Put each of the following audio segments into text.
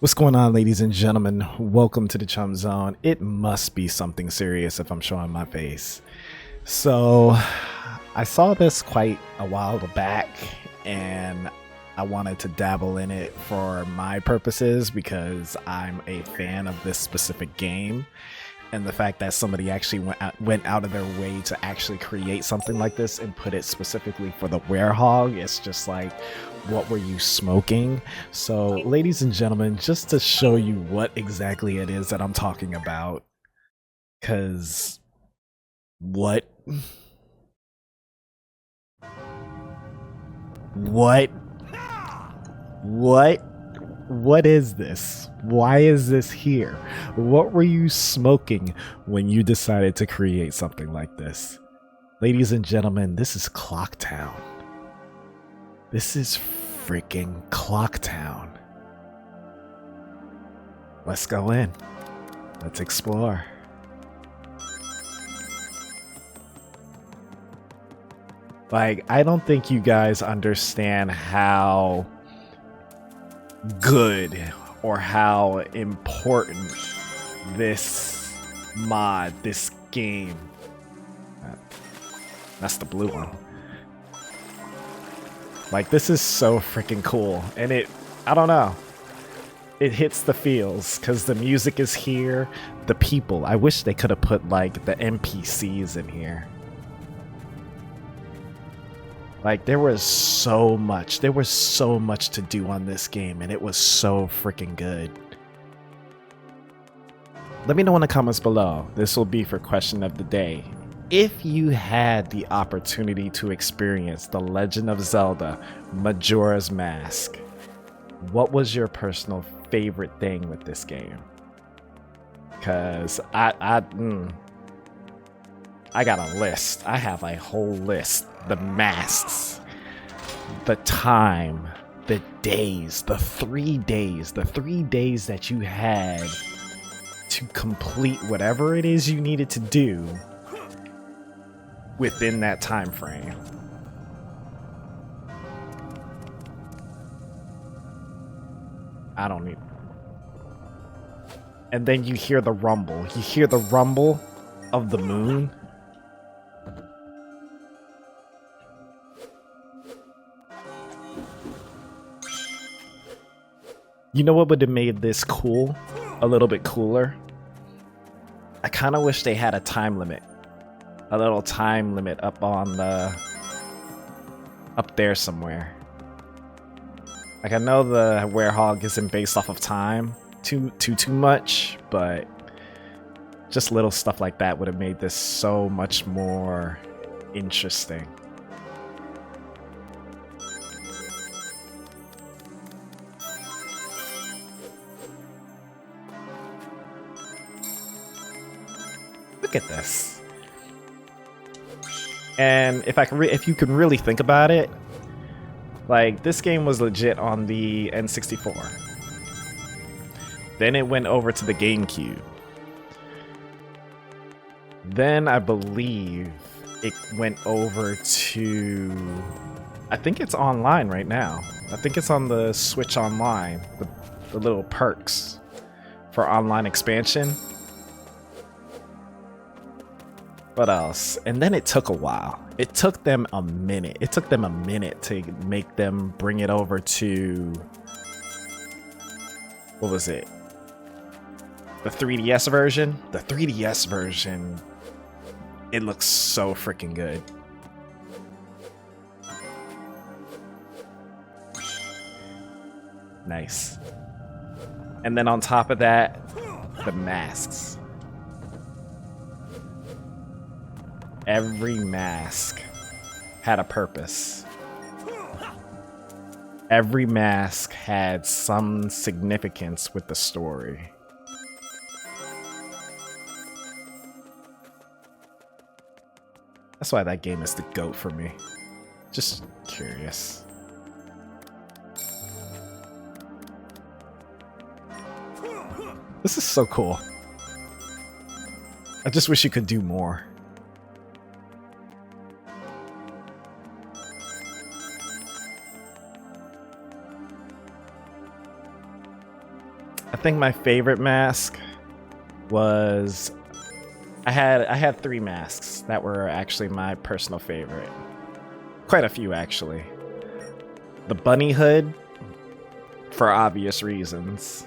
What's going on, ladies and gentlemen? Welcome to the Chum Zone. It must be something serious if I'm showing my face. So, I saw this quite a while back, and I wanted to dabble in it for my purposes because I'm a fan of this specific game. And the fact that somebody actually went out of their way to actually create something like this and put it specifically for the werehog, it's just like, what were you smoking? So, ladies and gentlemen, just to show you what exactly it is that I'm talking about, because what? What? What? What is this? Why is this here? What were you smoking when you decided to create something like this? Ladies and gentlemen, this is Clocktown. This is freaking Clocktown. Let's go in. Let's explore. Like, I don't think you guys understand how good or how important this mod, this game. That's the blue one. Like, this is so freaking cool. And I don't know. It hits the feels because the music is here. The people. I wish they could have put, like, the NPCs in here. Like, there was so much. There was so much to do on this game, and it was so freaking good. Let me know in the comments below. This will be for question of the day. If you had the opportunity to experience The Legend of Zelda Majora's Mask, what was your personal favorite thing with this game? Because I got a list. I have a whole list. The masks, the time, the days, the 3 days, the 3 days that you had to complete whatever it is you needed to do within that time frame. I don't need. And then you hear the rumble. You hear the rumble of the moon. You know what would have made this cool? A little bit cooler? I kind of wish they had a time limit. A little time limit up on the... up there somewhere. Like, I know the werehog isn't based off of time too much, but just little stuff like that would have made this so much more interesting. Look at this. And if you can really think about it, like, this game was legit on the N64. Then it went over to the GameCube. Then I believe it went over to... I think it's online right now. I think it's on the Switch Online. The little perks for online expansion. What else? And then it took a while. It took them a minute. It took them a minute to make them bring it over to... what was it? The 3DS version? The 3DS version, it looks so freaking good. Nice. And then on top of that, the masks. Every mask had a purpose. Every mask had some significance with the story. That's why that game is the GOAT for me. Just curious. This is so cool. I just wish you could do more. think my favorite mask was I had 3 masks that were actually my personal favorite. Quite a few actually. The bunny hood, for obvious reasons.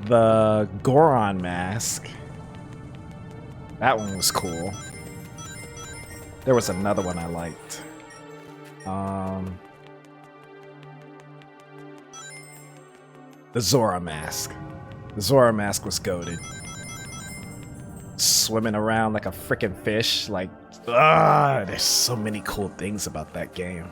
The Goron mask. That one was cool. There was another one I liked. The Zora mask. The Zora mask was goated. Swimming around like a freaking fish. Like, there's so many cool things about that game.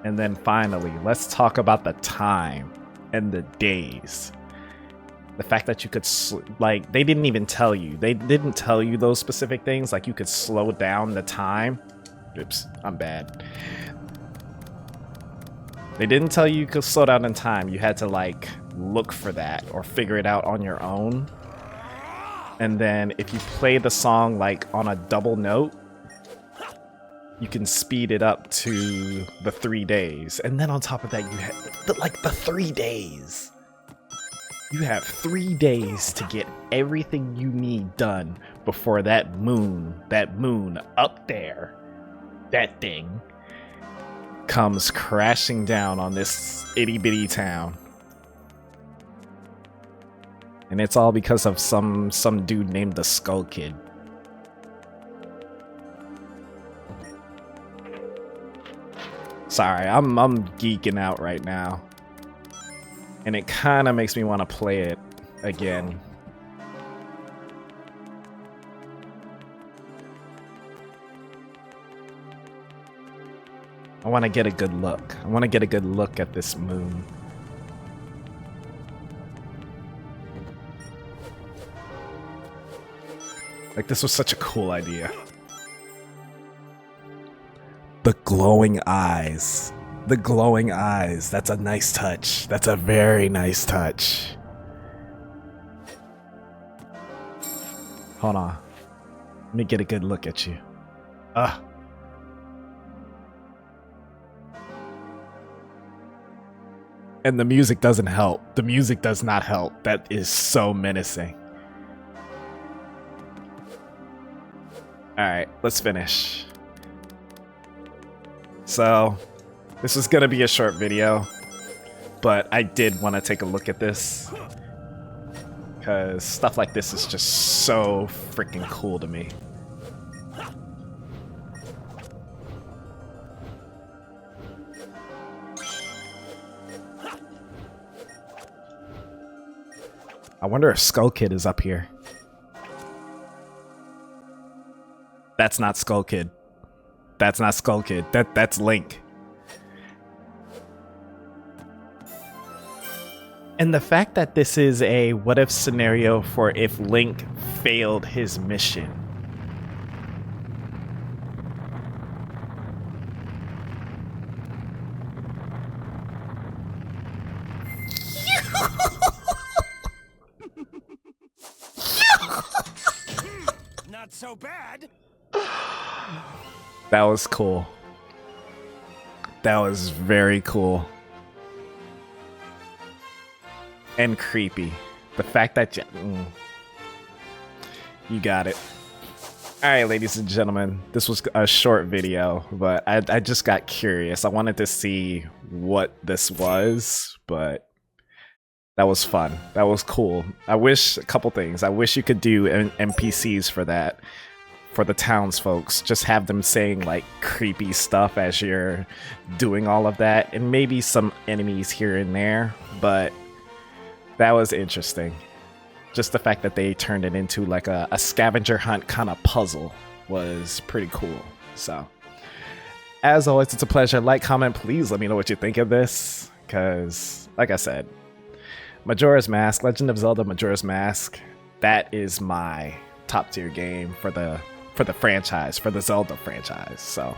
And then finally, let's talk about the time and the days. The fact that you could, like, they didn't even tell you. They didn't tell you those specific things. Like, you could slow down the time. Oops, I'm bad. They didn't tell you could slow down in time. You had to, like, look for that or figure it out on your own. And then if you play the song, like, on a double note, you can speed it up to the 3 days. And then on top of that, you have, the 3 days. You have 3 days to get everything you need done before that moon up there, that thing, comes crashing down on this itty bitty town. And it's all because of some dude named the Skull Kid. Sorry, I'm geeking out right now. And it kind of makes me want to play it again. I want to get a good look. I want to get a good look at this moon. Like, this was such a cool idea. The glowing eyes. The glowing eyes. That's a nice touch. That's a very nice touch. Hold on. Let me get a good look at you. And the music doesn't help. The music does not help. That is so menacing. Alright, let's finish. So, this is gonna be a short video, but I did want to take a look at this. Because stuff like this is just so freaking cool to me. I wonder if Skull Kid is up here. That's not Skull Kid. That's not Skull Kid. That's Link. And the fact that this is a what if scenario for if Link failed his mission. Not so bad. That was cool. That was very cool. And creepy. The fact that you got it. Alright, ladies and gentlemen, this was a short video, but I just got curious. I wanted to see what this was, but that was fun. That was cool. I wish a couple things. I wish you could do NPCs for that. For the townsfolks, just have them saying like creepy stuff as you're doing all of that, and maybe some enemies here and there, but that was interesting. Just the fact that they turned it into like a scavenger hunt kind of puzzle was pretty cool. So, as always, it's a pleasure. Like, comment, please let me know what you think of this, because, like I said, Majora's Mask, Legend of Zelda Majora's Mask, that is my top tier game for the franchise, for the Zelda franchise. So,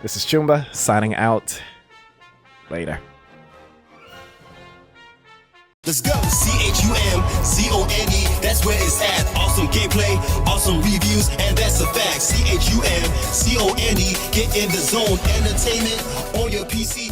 this is Chumba, signing out. Later. Let's go. CHUMZONE, that's where it's at. Awesome gameplay, awesome reviews, and that's a fact. CHUMZONE, get in the zone. Entertainment on your PC.